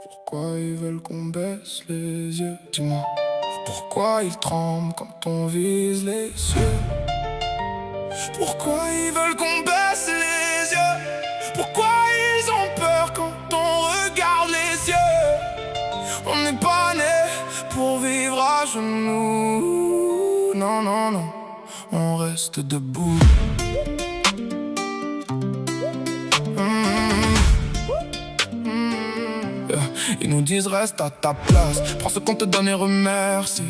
Pourquoi ils veulent qu'on baisse les yeux? Dis-moi, pourquoi ils tremblent quand on vise les cieux? Pourquoi ils veulent qu'on baisse les yeux? Pourquoi ils ont peur quand on regarde les yeux? On n'est pas né pour vivre à genoux. Non, non, non, on reste debout. Ils nous disent reste à ta place, prends ce qu'on te donne et remercie.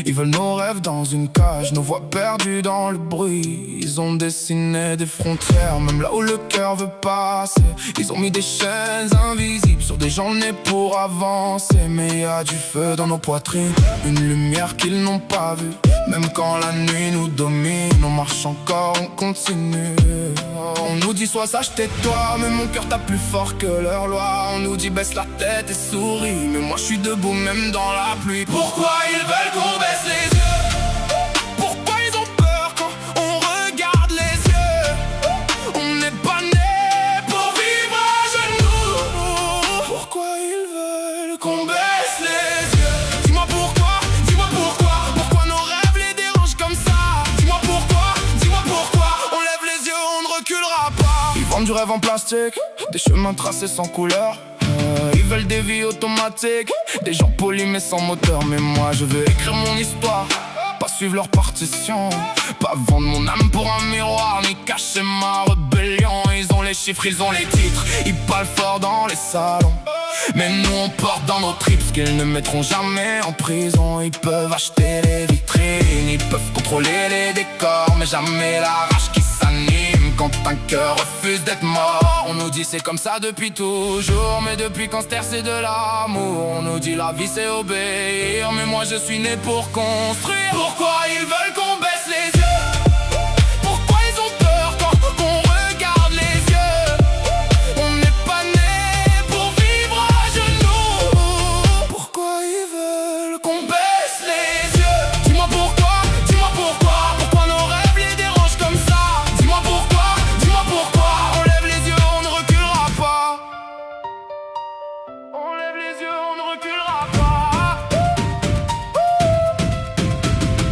Ils veulent nos rêves dans une cage, nos voix perdues dans le bruit. Ils ont dessiné des frontières, même là où le cœur veut passer. Ils ont mis des chaînes invisibles sur des gens nés pour avancer. Mais y a du feu dans nos poitrines, une lumière qu'ils n'ont pas vue. Même quand la nuit nous domine, on marche encore, on continue. On nous dit sois sage, tais-toi, mais mon cœur tape plus fort que leur loi. On nous dit baisse la tête et souris, mais moi je suis debout même dans la pluie. Pourquoi ils veulent qu'on baisse les yeux? Pourquoi ils ont peur quand on regarde les yeux? On n'est pas né pour vivre à genoux. Pourquoi ils veulent qu'on baisse les yeux? Dis-moi pourquoi, dis-moi pourquoi. Pourquoi nos rêves les dérangent comme ça? Dis-moi pourquoi, on lève les yeux, on ne reculera pas. Ils vendent du rêve en plastique, des chemins tracés sans couleur. Ils veulent des vies automatiques, des gens polis mais sans moteur. Mais moi je veux écrire mon histoire, pas suivre leur partition. Pas vendre mon âme pour un miroir, ni cacher ma rébellion. Ils ont les chiffres, ils ont les titres, ils parlent fort dans les salons. Mais nous on porte dans nos tripes ce qu'ils ne mettront jamais en prison. Ils peuvent acheter les vitrines, ils peuvent contrôler les décors, mais jamais la rage qui s'anime quand un cœur refuse d'être mort. On nous dit c'est comme ça depuis toujours, mais depuis quand se terre c'est de l'amour. On nous dit la vie c'est obéir, mais moi je suis né pour construire. Pourquoi ils veulent qu'on baisse les yeux? Pourquoi ils ont peur quand on regarde les yeux? On n'est pas né pour vivre à genoux. Pourquoi ils veulent qu'on baisse les yeux? Dis-moi pourquoi, dis-moi pourquoi. Pourquoi nos rêves les dérangent comme ça? Dis-moi pourquoi, dis-moi pourquoi. On lève les yeux, on ne reculera pas. On lève les yeux, on ne reculera pas.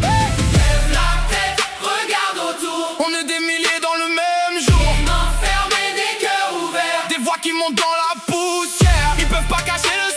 Lève la tête, regarde autour. On est des milliers dans le même jour, Enfermés, des cœurs ouverts. des voix qui montent dans la poussière. Ils peuvent pas cacher le